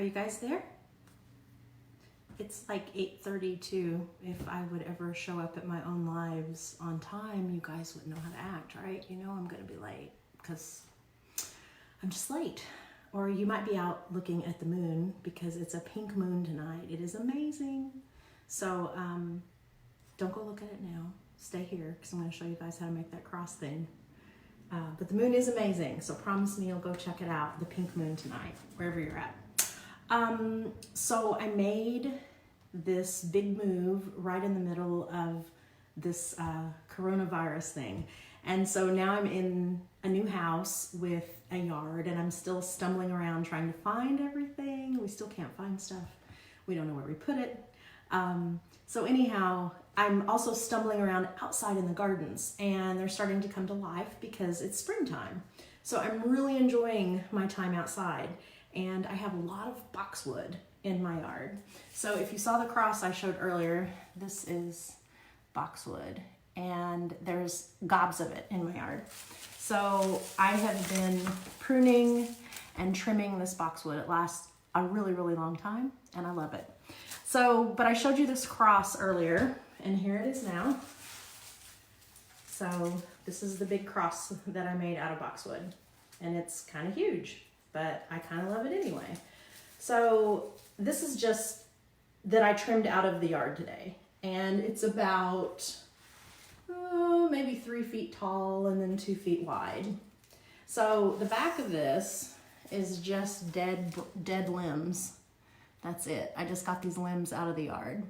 Are you guys there? It's like 8:32. If I would ever show up at my own lives on time, you guys would know how to act, right? You know I'm gonna be late because I'm just late. Or you might be out looking at the moon because it's a pink moon tonight. It is amazing. So don't go look at it now. Stay here because I'm gonna show you guys how to make that cross thing. But the moon is amazing, so promise me you'll go check it out, the pink moon tonight, wherever you're at. So I made this big move right in the middle of this coronavirus thing. And so now I'm in a new house with a yard and I'm still stumbling around trying to find everything. We still can't find stuff. We don't know where we put it. So anyhow, I'm also stumbling around outside in the gardens and they're starting to come to life because it's springtime. So I'm really enjoying my time outside and I have a lot of boxwood in my yard. So if you saw the cross I showed earlier, this is boxwood and there's gobs of it in my yard. So I have been pruning and trimming this boxwood. It lasts a really, really long time and I love it. So, but I showed you this cross earlier and here it is now. So this is the big cross that I made out of boxwood and it's kind of huge, but I kind of love it anyway. So this is just that I trimmed out of the yard today and it's about maybe 3 feet tall and then 2 feet wide. So the back of this is just dead limbs. That's it. I just got these limbs out of the yard.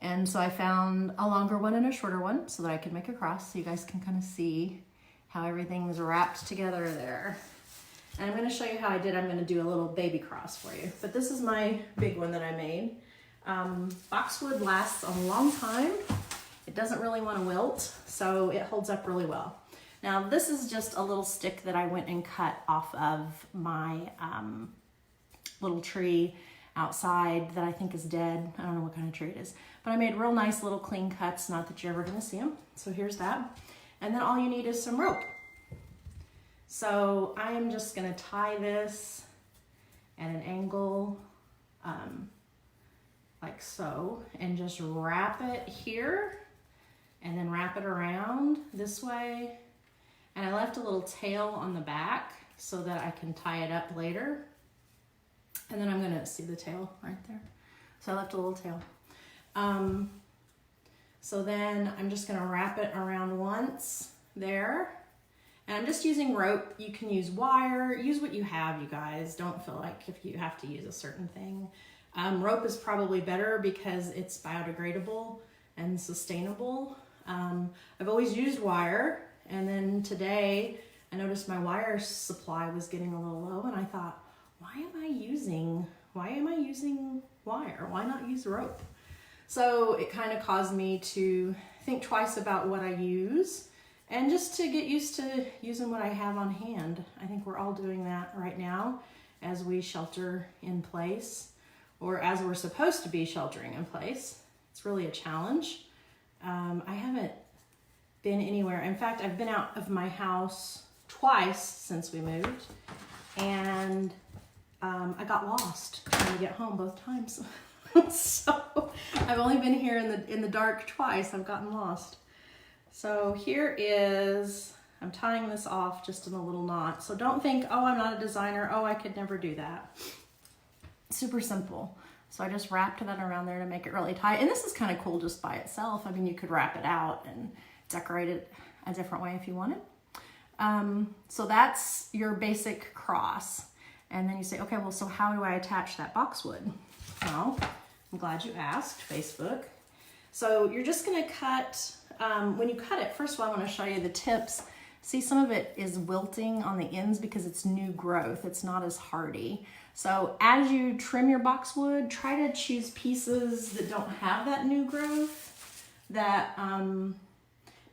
And so I found a longer one and a shorter one so that I could make a cross so you guys can kind of see how everything's wrapped together there. And I'm going to show you how I did. I'm going to do a little baby cross for you. But this is my big one that I made. Boxwood lasts a long time. It doesn't really want to wilt, so it holds up really well. Now this is just a little stick that I went and cut off of my little tree outside that I think is dead. I don't know what kind of tree it is, but I made real nice little clean cuts, not that you're ever gonna see them. So here's that. And then all you need is some rope. So I am just gonna tie this at an angle like so, and just wrap it here and then wrap it around this way. And I left a little tail on the back so that I can tie it up later. And then I'm gonna see the tail right there. So I left a little tail. So then I'm just gonna wrap it around once there. And I'm just using rope. You can use wire, use what you have, you guys. Don't feel like if you have to use a certain thing. Rope is probably better because it's biodegradable and sustainable. I've always used wire, and then today I noticed my wire supply was getting a little low and I thought, why am I using wire? Why not use rope? So it kind of caused me to think twice about what I use and just to get used to using what I have on hand. I think we're all doing that right now as we shelter in place, or as we're supposed to be sheltering in place. It's really a challenge. I haven't been anywhere. In fact, I've been out of my house twice since we moved, and I got lost trying to get home both times. So I've only been here in the dark twice. I've gotten lost. So here is, I'm tying this off just in a little knot. So don't think, oh, I'm not a designer. Oh, I could never do that. Super simple. So I just wrapped that around there to make it really tight. And this is kind of cool just by itself. I mean, you could wrap it out and decorate it a different way if you wanted. So that's your basic cross. And then you say, okay, well, so how do I attach that boxwood? Well, I'm glad you asked, Facebook. So you're just gonna cut, when you cut it, first of all, I wanna show you the tips. See, some of it is wilting on the ends because it's new growth. It's not as hardy. So as you trim your boxwood, try to choose pieces that don't have that new growth, that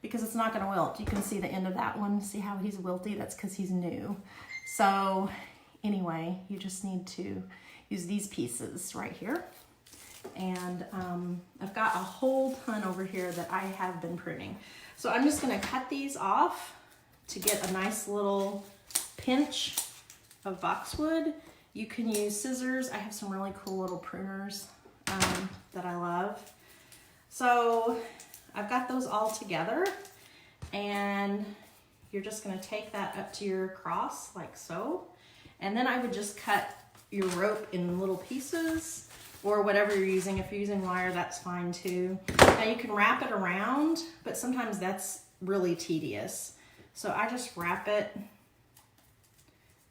because it's not gonna wilt. You can see the end of that one. See how he's wilty? That's because he's new. So anyway, you just need to use these pieces right here. And I've got a whole ton over here that I have been pruning. So I'm just gonna cut these off to get a nice little pinch of boxwood. You can use scissors. I have some really cool little pruners that I love. So I've got those all together, and you're just gonna take that up to your cross like so. And then I would just cut your rope in little pieces, or whatever you're using. If you're using wire, that's fine too. Now you can wrap it around, but sometimes that's really tedious. So I just wrap it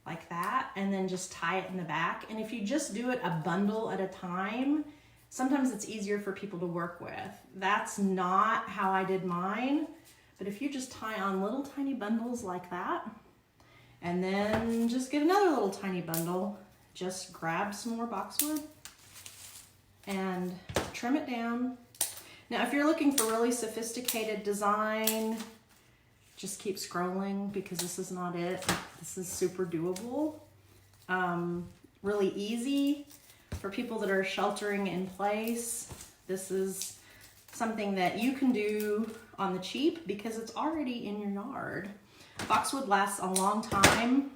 like that and then just tie it in the back. And if you just do it a bundle at a time, sometimes it's easier for people to work with. That's not how I did mine, but if you just tie on little tiny bundles like that, and then just get another little tiny bundle, just grab some more boxwood and trim it down. Now, if you're looking for really sophisticated design, just keep scrolling because this is not it. This is super doable, really easy for people that are sheltering in place. This is something that you can do on the cheap because it's already in your yard. Boxwood lasts a long time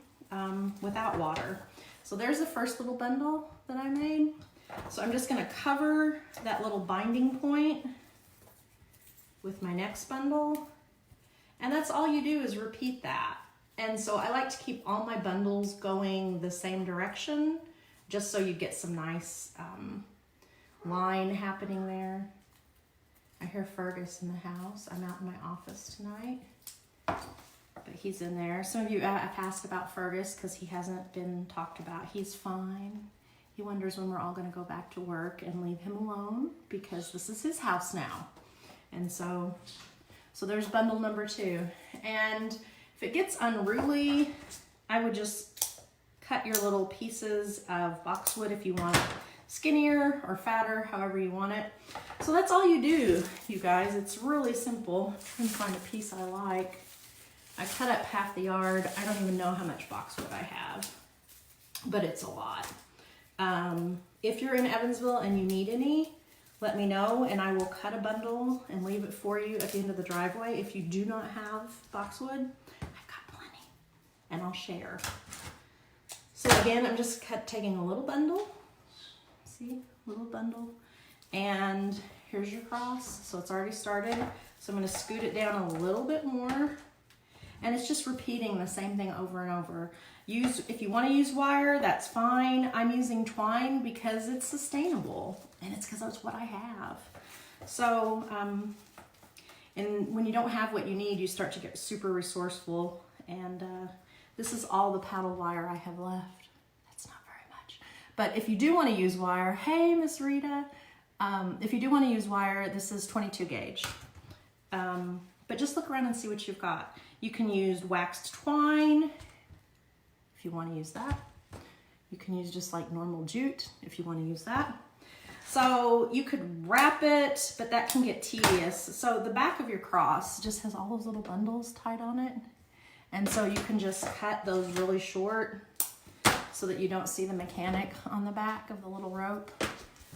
without water. So there's the first little bundle that I made. So I'm just gonna cover that little binding point with my next bundle. And that's all you do is repeat that. And so I like to keep all my bundles going the same direction, just so you get some nice line happening there. I hear Fergus in the house. I'm out in my office tonight, but he's in there. Some of you have asked about Fergus because he hasn't been talked about. He's fine. He wonders when we're all going to go back to work and leave him alone because this is his house now. And so there's bundle number 2. And if it gets unruly, I would just cut your little pieces of boxwood if you want it skinnier or fatter, however you want it. So that's all you do, you guys. It's really simple. I'm trying to find a piece I like. I cut up half the yard. I don't even know how much boxwood I have, but it's a lot. If you're in Evansville and you need any, let me know and I will cut a bundle and leave it for you at the end of the driveway. If you do not have boxwood, I've got plenty and I'll share. So again, I'm just taking a little bundle. See, little bundle. And here's your cross. So it's already started. So I'm going to scoot it down a little bit more. And it's just repeating the same thing over and over. If you want to use wire, that's fine. I'm using twine because it's sustainable and it's because that's what I have. So, and when you don't have what you need, you start to get super resourceful. And this is all the paddle wire I have left. That's not very much. But if you do want to use wire, hey, Miss Rita, if you do want to use wire, this is 22 gauge. But just look around and see what you've got. You can use waxed twine if you want to use that. You can use just like normal jute if you want to use that. So you could wrap it, but that can get tedious. So the back of your cross just has all those little bundles tied on it. And so you can just cut those really short so that you don't see the mechanic on the back of the little rope.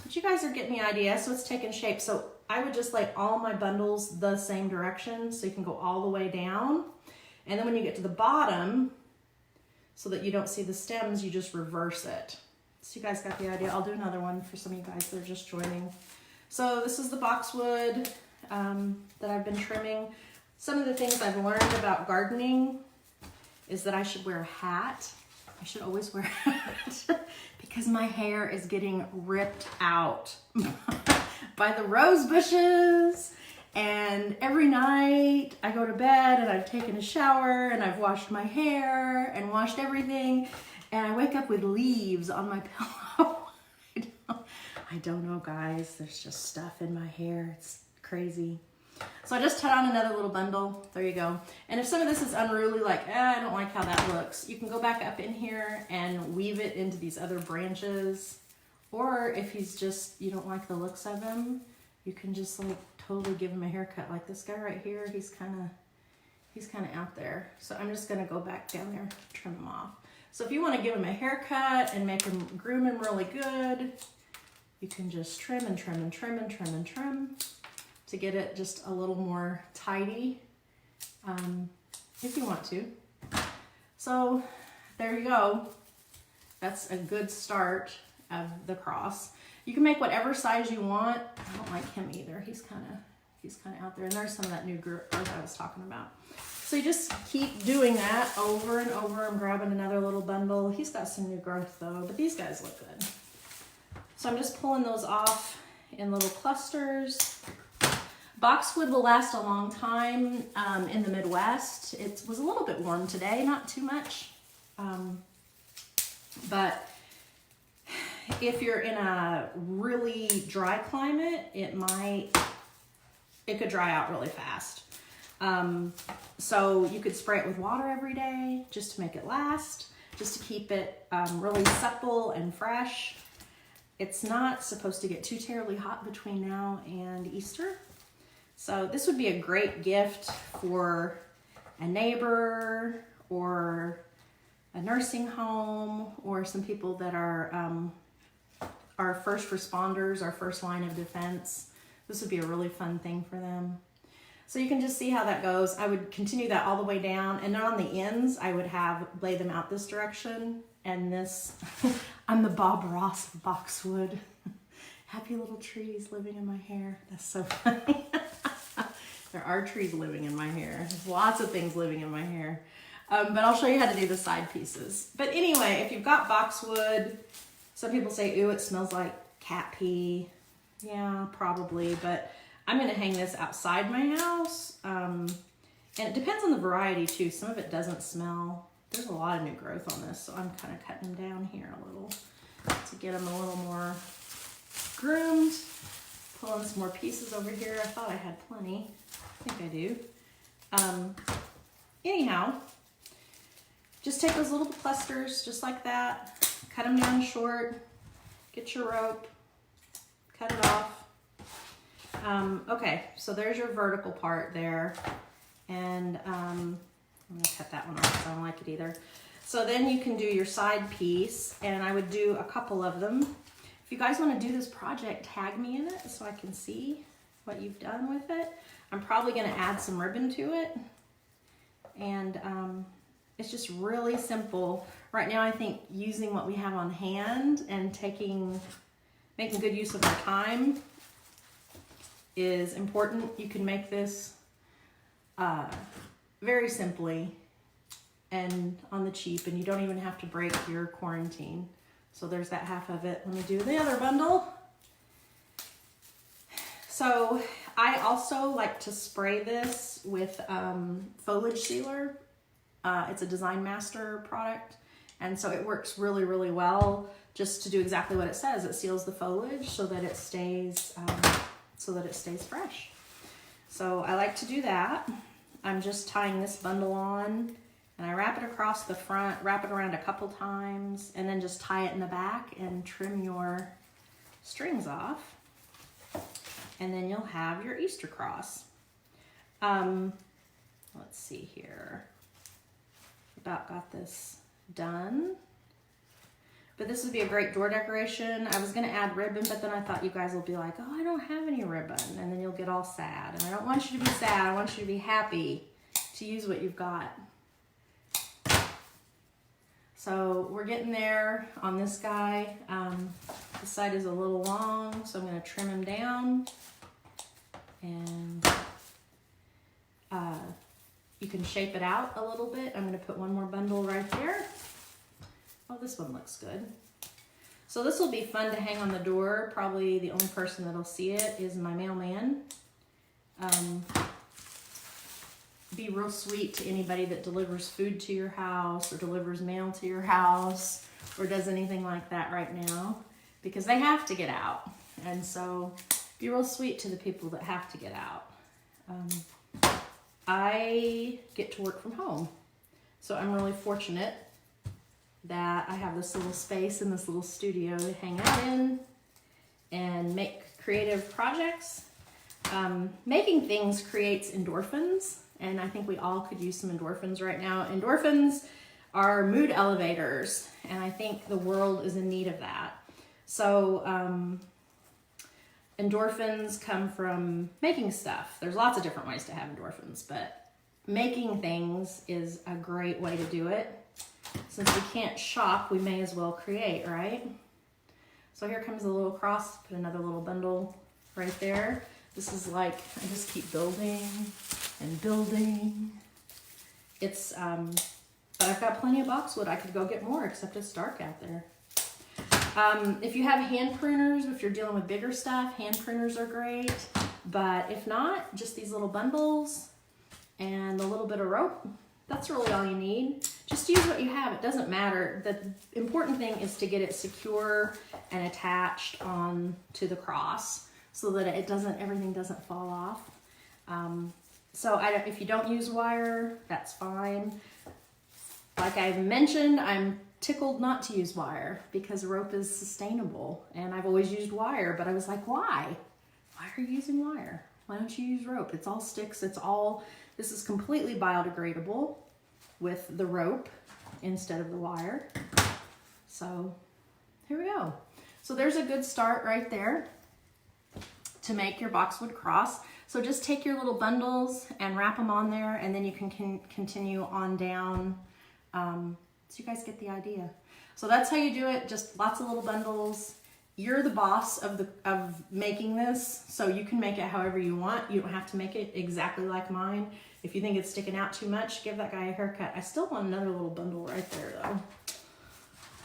But you guys are getting the idea, so it's taking shape. So I would just lay all my bundles the same direction so you can go all the way down. And then when you get to the bottom, so that you don't see the stems, you just reverse it. So you guys got the idea. I'll do another one for some of you guys that are just joining. So this is the boxwood that I've been trimming. Some of the things I've learned about gardening is that I should wear a hat. I should always wear a hat because my hair is getting ripped out by the rose bushes. And every night I go to bed and I've taken a shower and I've washed my hair and washed everything. And I wake up with leaves on my pillow. I don't know, guys. There's just stuff in my hair. It's crazy. So I just tied on another little bundle. There you go. And if some of this is unruly, like, I don't like how that looks, you can go back up in here and weave it into these other branches. Or if you don't like the looks of him, you can just like totally give him a haircut. Like this guy right here, he's kind of out there. So I'm just gonna go back down there, trim him off. So if you want to give him a haircut and make him groom him really good, you can just trim and trim and trim and trim and trim to get it just a little more tidy, if you want to. So there you go. That's a good start of the cross. You can make whatever size you want. I don't like him either. He's kind of out there. And there's some of that new growth I was talking about. So you just keep doing that over and over. I'm grabbing another little bundle. He's got some new growth though, but these guys look good. So I'm just pulling those off in little clusters. Boxwood will last a long time in the Midwest. It was a little bit warm today, not too much. But if you're in a really dry climate, it could dry out really fast. So you could spray it with water every day just to make it last, just to keep it really supple and fresh. It's not supposed to get too terribly hot between now and Easter. So this would be a great gift for a neighbor or a nursing home or some people that are our first responders, our first line of defense. This would be a really fun thing for them. So you can just see how that goes. I would continue that all the way down, and then on the ends, I would lay them out this direction, and this, I'm the Bob Ross of Boxwood. Happy little trees living in my hair. That's so funny. There are trees living in my hair. There's lots of things living in my hair. But I'll show you how to do the side pieces. But anyway, if you've got boxwood, some people say, ooh, it smells like cat pee. Yeah, probably, but I'm gonna hang this outside my house. And it depends on the variety too. Some of it doesn't smell. There's a lot of new growth on this, so I'm kind of cutting them down here a little to get them a little more groomed. Pulling some more pieces over here. I thought I had plenty. I think I do. Anyhow, just take those little clusters just like that. Cut them down short. Get your rope. Cut it off. Okay, so there's your vertical part there. And I'm gonna cut that one off because I don't like it either. So then you can do your side piece, and I would do a couple of them. If you guys want to do this project, tag me in it so I can see what you've done with it. I'm probably going to add some ribbon to it. And it's just really simple. Right now I think using what we have on hand and making good use of our time is important. You can make this very simply and on the cheap, and you don't even have to break your quarantine. So there's that half of it. Let me do the other bundle. So I also like to spray this with foliage sealer. It's a Design Master product. And so it works really, really well just to do exactly what it says. It seals the foliage so that it stays fresh. So I like to do that. I'm just tying this bundle on, and I wrap it across the front, wrap it around a couple times, and then just tie it in the back and trim your strings off. And then you'll have your Easter cross. Let's see here. About got this done. But this would be a great door decoration. I was gonna add ribbon, but then I thought you guys will be like, oh, I don't have any ribbon. And then you'll get all sad. And I don't want you to be sad. I want you to be happy to use what you've got. So we're getting there on this guy. This side is a little long, so I'm gonna trim him down. And you can shape it out a little bit. I'm gonna put one more bundle right there. Oh, this one looks good. So this will be fun to hang on the door. Probably the only person that'll see it is my mailman. Be real sweet to anybody that delivers food to your house or delivers mail to your house or does anything like that right now, because they have to get out. And so be real sweet to the people that have to get out. I get to work from home. So I'm really fortunate that I have this little space in this little studio to hang out in and make creative projects. Making things creates endorphins, and I think we all could use some endorphins right now. Endorphins are mood elevators, and I think the world is in need of that. So endorphins come from making stuff. There's lots of different ways to have endorphins, but making things is a great way to do it. Since we can't shop, we may as well create, right? So here comes a little cross, put another little bundle right there. This is like, I just keep building and building. It's, but I've got plenty of boxwood. I could go get more, except it's dark out there. If you have hand pruners, if you're dealing with bigger stuff, hand pruners are great. But if not, just these little bundles and a little bit of rope. That's really all you need. Just use what you have. It doesn't matter. The important thing is to get it secure and attached on to the cross so that everything doesn't fall off. If you don't use wire, that's fine. Like I've mentioned, I'm tickled not to use wire because rope is sustainable, and I've always used wire, but I was like, why? Why are you using wire? Why don't you use rope? It's all sticks. This is completely biodegradable with the rope instead of the wire. So here we go. So there's a good start right there to make your boxwood cross. So just take your little bundles and wrap them on there, and then you can continue on down. So you guys get the idea. So that's how you do it. Just lots of little bundles. You're the boss of making this, so you can make it however you want. You don't have to make it exactly like mine. If you think it's sticking out too much, give that guy a haircut. I still want another little bundle right there though.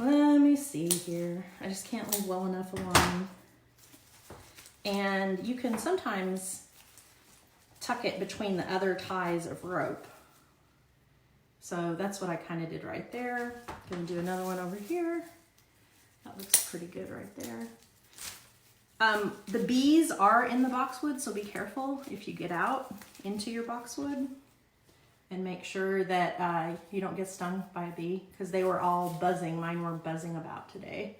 Let me see here. I just can't leave well enough alone. And you can sometimes tuck it between the other ties of rope. So that's what I kind of did right there. Gonna do another one over here. That looks pretty good right there. The bees are in the boxwood, so be careful if you get out into your boxwood, and make sure that you don't get stung by a bee, because they were all buzzing. Mine were buzzing about today.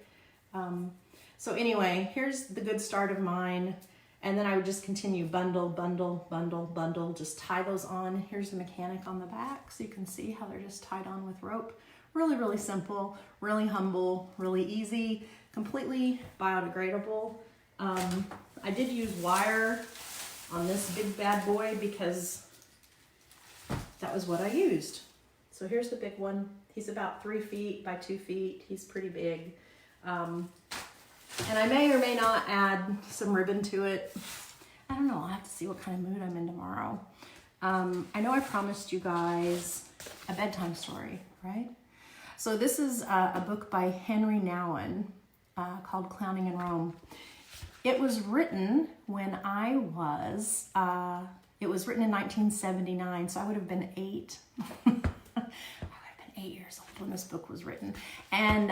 So anyway, here's the good start of mine. And then I would just continue bundle, bundle, bundle, bundle, just tie those on. Here's the mechanic on the back, so you can see how they're just tied on with rope. Really, really simple, really humble, really easy, completely biodegradable. I did use wire on this big bad boy because that was what I used. So here's the big one. He's about 3 feet by 2 feet. He's pretty big. And I may or may not add some ribbon to it. I don't know, I'll have to see what kind of mood I'm in tomorrow. I know I promised you guys a bedtime story, right? So this is a book by Henri Nouwen called Clowning in Rome. It was written when I was, it was written in 1979, so I would have been 8. I would have been 8 years old when this book was written. And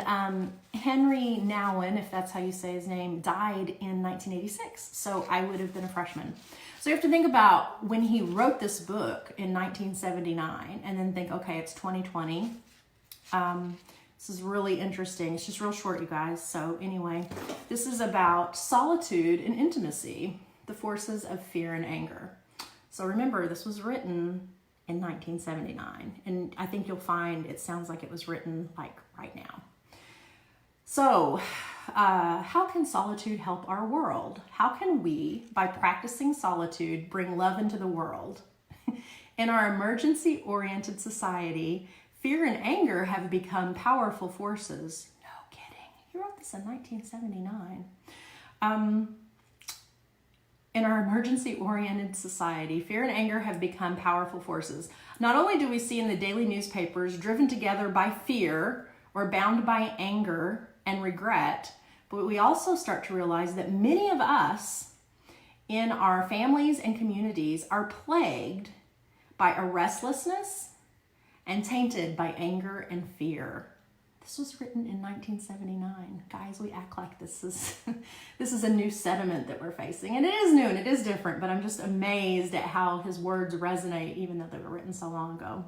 Henri Nouwen, if that's how you say his name, died in 1986, so I would have been a freshman. So you have to think about when he wrote this book in 1979, and then think, okay, it's 2020. This is really interesting. It's just real short, you guys. So anyway, this is about solitude and intimacy, the forces of fear and anger. So remember, this was written in 1979, and I think you'll find it sounds like it was written like right now. So how can solitude help our world? How can we, by practicing solitude, bring love into the world? In our emergency-oriented society, fear and anger have become powerful forces. No kidding. He wrote this in 1979. In our emergency-oriented society, fear and anger have become powerful forces. Not only do we see in the daily newspapers driven together by fear or bound by anger and regret, but we also start to realize that many of us in our families and communities are plagued by a restlessness and tainted by anger and fear. This was written in 1979. Guys, we act like this is a new sediment that we're facing. And it is new and it is different, but I'm just amazed at how his words resonate even though they were written so long ago.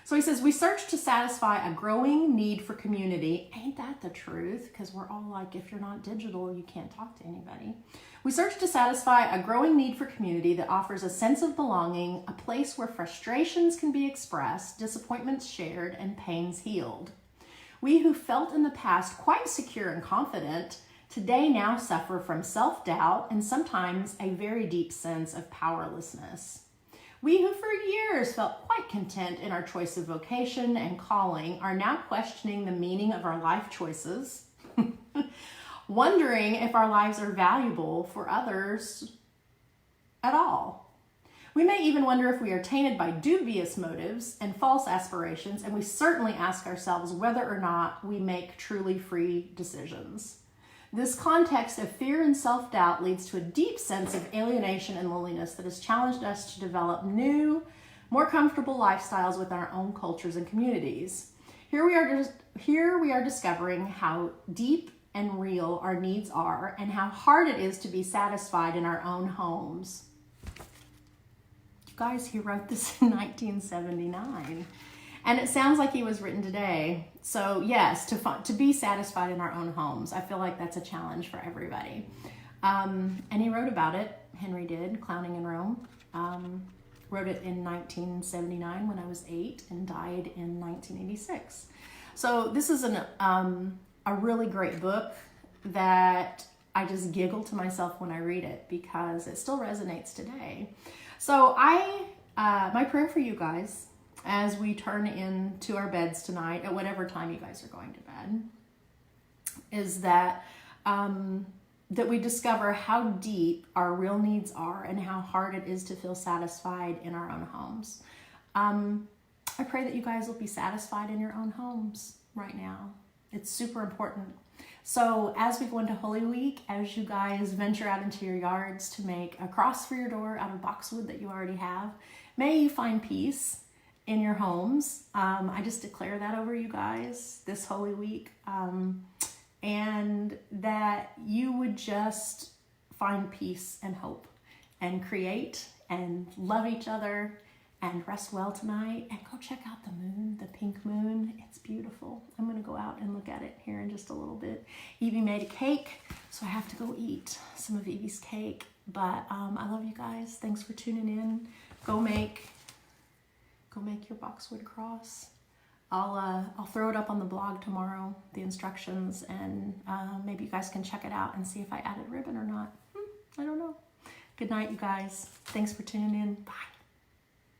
So he says, we search to satisfy a growing need for community. Ain't that the truth? Because we're all like, if you're not digital, you can't talk to anybody. We search to satisfy a growing need for community that offers a sense of belonging, a place where frustrations can be expressed, disappointments shared, and pains healed. We who felt in the past quite secure and confident, today now suffer from self-doubt and sometimes a very deep sense of powerlessness. We who for years felt quite content in our choice of vocation and calling are now questioning the meaning of our life choices, wondering if our lives are valuable for others at all. We may even wonder if we are tainted by dubious motives and false aspirations, and we certainly ask ourselves whether or not we make truly free decisions. This context of fear and self-doubt leads to a deep sense of alienation and loneliness that has challenged us to develop new, more comfortable lifestyles within our own cultures and communities. Here we are discovering how deep and real our needs are and how hard it is to be satisfied in our own homes. You guys, he wrote this in 1979. And it sounds like he was written today. So yes, to be satisfied in our own homes. I feel like that's a challenge for everybody. And he wrote about it, Henri did, Clowning in Rome. Wrote it in 1979 when I was 8 and died in 1986. So this is a really great book that I just giggle to myself when I read it because it still resonates today. So my prayer for you guys as we turn into our beds tonight, at whatever time you guys are going to bed, is that that we discover how deep our real needs are and how hard it is to feel satisfied in our own homes. I pray that you guys will be satisfied in your own homes right now. It's super important. So as we go into Holy Week, as you guys venture out into your yards to make a cross for your door out of boxwood that you already have, may you find peace in your homes. I just declare that over you guys this Holy Week. And that you would just find peace and hope and create and love each other and rest well tonight. And go check out the moon, the pink moon. It's beautiful. I'm going to go out and look at it here in just a little bit. Evie made a cake, so I have to go eat some of Evie's cake. But I love you guys. Thanks for tuning in. Go make your boxwood cross. I'll throw it up on the blog tomorrow, the instructions, and maybe you guys can check it out and see if I added ribbon or not. I don't know. Good night, you guys. Thanks for tuning in. Bye.